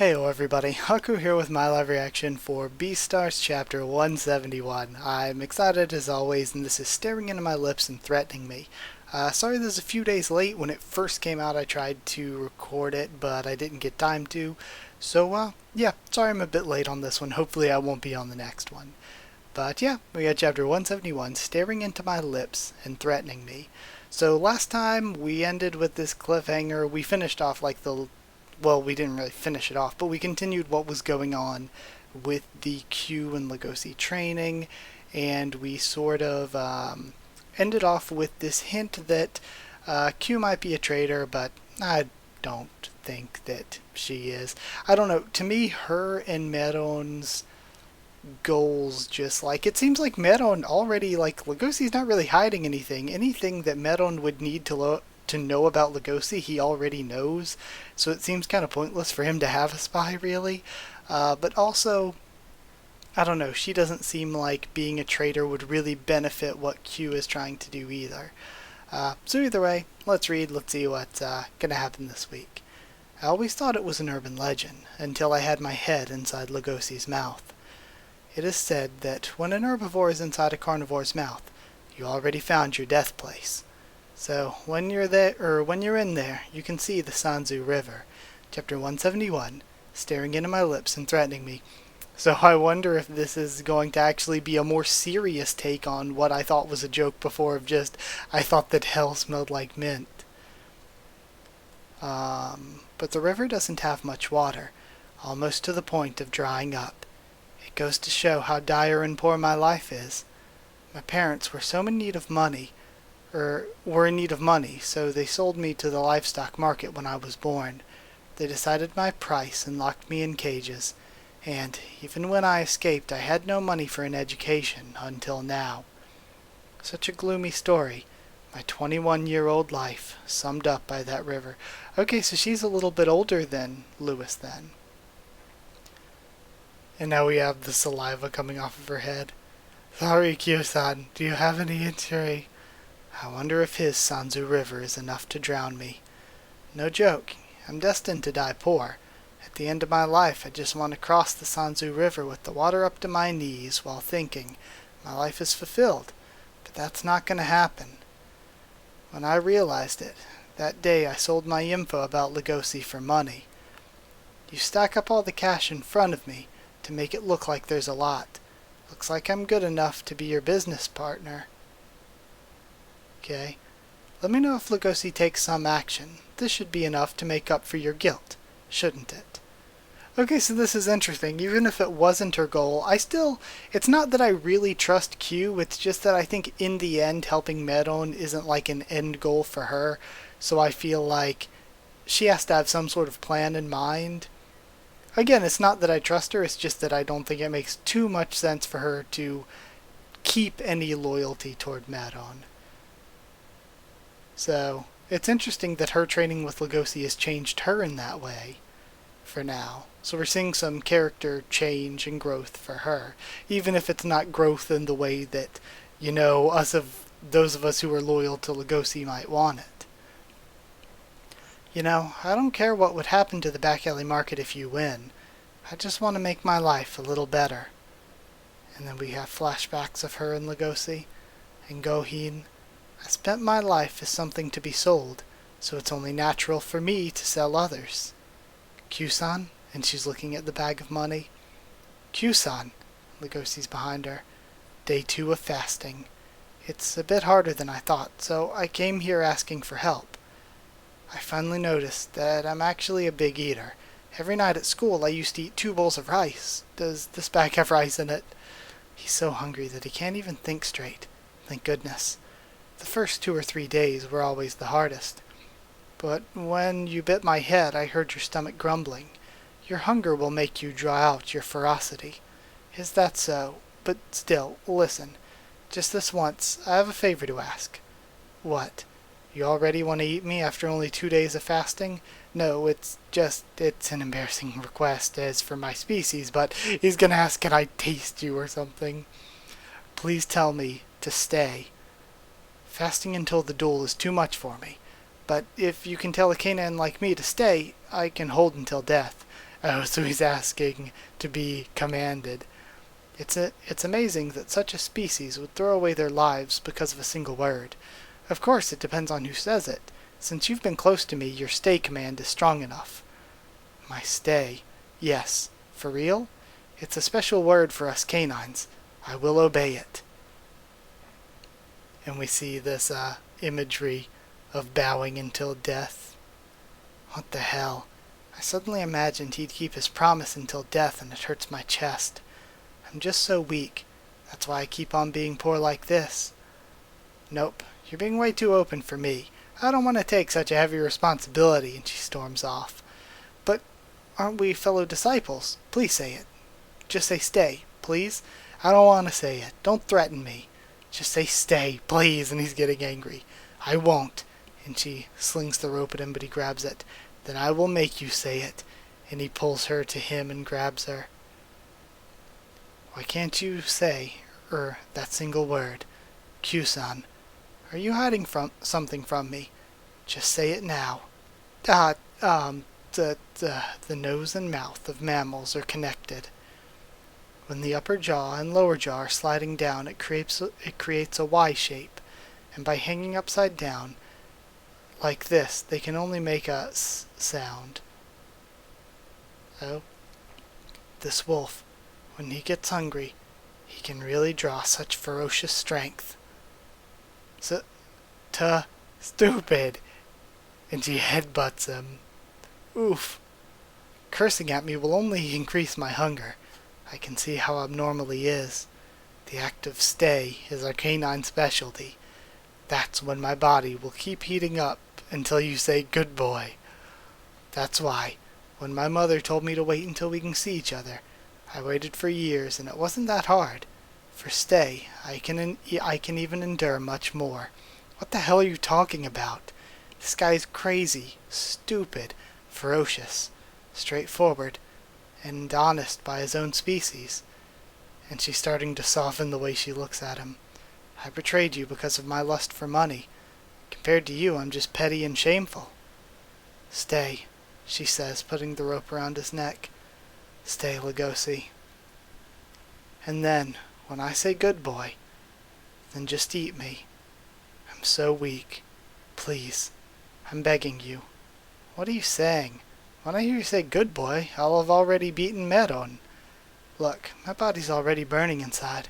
Heyo everybody, Haku here with my live reaction for Beastars chapter 171. I'm excited as always, and this is staring into my lips and threatening me. Sorry this is a few days late. When it first came out I tried to record it, but I didn't get time to. So yeah, sorry I'm a bit late on this one. Hopefully I won't be on the next one. But yeah, we got chapter 171, staring into my lips and threatening me. So last time we ended with this cliffhanger. We finished off like well, we didn't really finish it off, but we continued what was going on with the Kyuu and Legosi training, and we sort of ended off with this hint that Kyuu might be a traitor, but I don't think that she is. I don't know, to me, her and Meron's goals just like, it seems like Meron already, like, Legosi's not really hiding anything that Meron would need to know about Legosi, he already knows, so it seems kind of pointless for him to have a spy, really. But also, I don't know, she doesn't seem like being a traitor would really benefit what Kyuu is trying to do either. So either way, let's read, let's see what's gonna happen this week. I always thought it was an urban legend, until I had my head inside Legosi's mouth. It is said that when an herbivore is inside a carnivore's mouth, you already found your death place. So when you're there, or when you're in there, you can see the Sanzu River. Chapter 171, staring into my lips and threatening me. So I wonder if this is going to actually be a more serious take on what I thought was a joke before of just, I thought that hell smelled like mint. But the river doesn't have much water, almost to the point of drying up. It goes to show how dire and poor my life is. My parents were so in need of money, so they sold me to the livestock market when I was born. They decided my price and locked me in cages, and even when I escaped I had no money for an education until now. Such a gloomy story, my 21-year-old life, summed up by that river. Okay, so she's a little bit older than Lewis then. And now we have the saliva coming off of her head. Sorry, Kyuu-san, do you have any injury? I wonder if his Sanzu River is enough to drown me. No joke, I'm destined to die poor. At the end of my life, I just want to cross the Sanzu River with the water up to my knees while thinking, my life is fulfilled. But that's not going to happen. When I realized it, that day I sold my info about Legosi for money. You stack up all the cash in front of me to make it look like there's a lot. Looks like I'm good enough to be your business partner. Okay. Let me know if Legosi takes some action. This should be enough to make up for your guilt, shouldn't it? Okay, so this is interesting. Even if it wasn't her goal, it's not that I really trust Kyuu, it's just that I think in the end helping Meron isn't like an end goal for her, so I feel like she has to have some sort of plan in mind. Again, it's not that I trust her, it's just that I don't think it makes too much sense for her to keep any loyalty toward Meron. So, it's interesting that her training with Legosi has changed her in that way, for now. So we're seeing some character change and growth for her, even if it's not growth in the way that, you know, those of us who are loyal to Legosi might want it. You know, I don't care what would happen to the back alley market if you win. I just want to make my life a little better. And then we have flashbacks of her and Legosi, and Gohin. I spent my life as something to be sold, so it's only natural for me to sell others. Kyuu-san, and she's looking at the bag of money. Kyuu-san, Legosi's behind her. Day 2 of fasting. It's a bit harder than I thought, so I came here asking for help. I finally noticed that I'm actually a big eater. Every night at school I used to eat 2 bowls of rice. Does this bag have rice in it? He's so hungry that he can't even think straight. Thank goodness. The first 2 or 3 days were always the hardest. But when you bit my head, I heard your stomach grumbling. Your hunger will make you draw out your ferocity. Is that so? But still, listen. Just this once, I have a favor to ask. What? You already want to eat me after only 2 days of fasting? No, it's an embarrassing request as for my species, but he's gonna ask can I taste you or something. Please tell me to stay. Fasting until the duel is too much for me, but if you can tell a Canaan like me to stay, I can hold until death. Oh, so he's asking to be commanded. It's amazing that such a species would throw away their lives because of a single word. Of course, it depends on who says it. Since you've been close to me, your stay command is strong enough. My stay? Yes. For real? It's a special word for us canines. I will obey it. And we see this imagery of bowing until death. What the hell? I suddenly imagined he'd keep his promise until death, and it hurts my chest. I'm just so weak. That's why I keep on being poor like this. Nope, you're being way too open for me. I don't want to take such a heavy responsibility, and she storms off. But aren't we fellow disciples? Please say it. Just say stay, please. I don't want to say it. Don't threaten me. Just say stay, please, and he's getting angry. I won't. And she slings the rope at him, but he grabs it. Then I will make you say it. And he pulls her to him and grabs her. Why can't you say, that single word? Kyuu-san, are you hiding something from me? Just say it now. The nose and mouth of mammals are connected. When the upper jaw and lower jaw are sliding down, it creates a Y shape, and by hanging upside down, like this, they can only make a S sound. Oh, this wolf, when he gets hungry, he can really draw such ferocious strength. Stupid! And she headbutts him. Oof. Cursing at me will only increase my hunger. I can see how abnormal he is. The act of stay is our canine specialty. That's when my body will keep heating up until you say good boy. That's why, when my mother told me to wait until we can see each other, I waited for years, and it wasn't that hard. For stay, I can even endure much more. What the hell are you talking about? This guy's crazy, stupid, ferocious, straightforward, and honest by his own species. And she's starting to soften the way she looks at him. I betrayed you because of my lust for money. Compared to you, I'm just petty and shameful. Stay, she says, putting the rope around his neck. Stay, Lugosi. And then, when I say good boy, then just eat me. I'm so weak. Please, I'm begging you. What are you saying? When I hear you say good boy, I'll have already beaten Meron. Look, my body's already burning inside.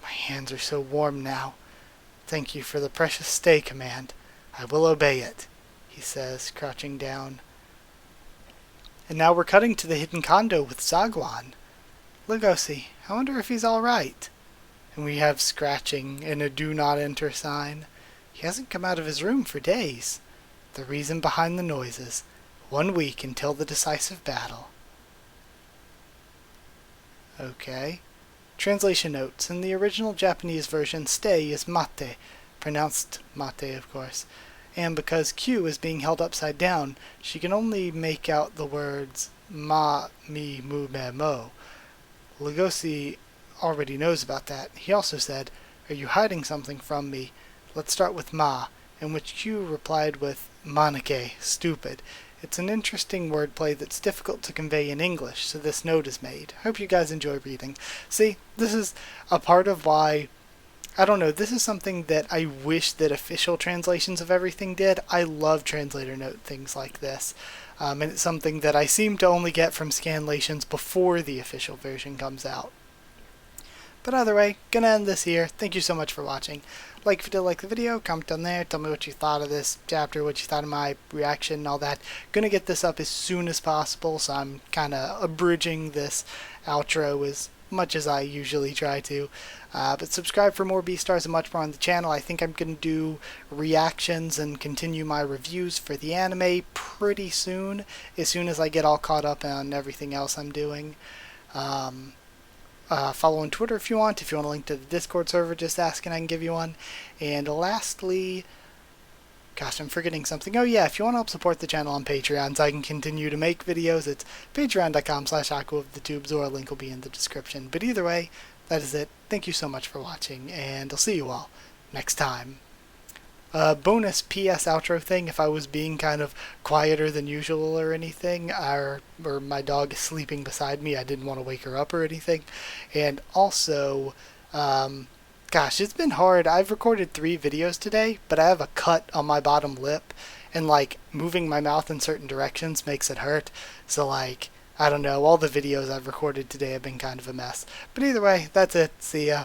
My hands are so warm now. Thank you for the precious stay command. I will obey it, he says, crouching down. And now we're cutting to the hidden condo with Zagwan. Lugosi, I wonder if he's alright. And we have scratching and a do not enter sign. He hasn't come out of his room for days. The reason behind the noises. 1 week until the decisive battle. Okay. Translation notes. In the original Japanese version, stay is mate, pronounced mate of course. And because Kyuu is being held upside down, she can only make out the words ma, mi, mu, me, mo. Lugosi already knows about that. He also said, are you hiding something from me? Let's start with ma, in which Kyuu replied with manake, stupid. It's an interesting wordplay that's difficult to convey in English, so this note is made. Hope you guys enjoy reading. See, this is a part of why, I don't know, this is something that I wish that official translations of everything did. I love translator note things like this. And it's something that I seem to only get from scanlations before the official version comes out. But either way, gonna end this here. Thank you so much for watching. Like if you did like the video, comment down there, tell me what you thought of this chapter, what you thought of my reaction and all that. Gonna get this up as soon as possible, so I'm kinda abridging this outro as much as I usually try to. But subscribe for more Beastars and much more on the channel. I think I'm gonna do reactions and continue my reviews for the anime pretty soon, as soon as I get all caught up on everything else I'm doing. Follow on Twitter if you want. If you want a link to the Discord server, just ask and I can give you one. And lastly, gosh, I'm forgetting something. Oh yeah, if you want to help support the channel on Patreon so I can continue to make videos, it's patreon.com/Haku of the tubes, or a link will be in the description. But either way, that is it. Thank you so much for watching, and I'll see you all next time. bonus PS outro thing if I was being kind of quieter than usual or anything, or my dog is sleeping beside me. I didn't want to wake her up or anything. And also, gosh, it's been hard. I've recorded 3 videos today, but I have a cut on my bottom lip, and like moving my mouth in certain directions makes it hurt. So, like, I don't know, all the videos I've recorded today have been kind of a mess. But either way, that's it. See ya.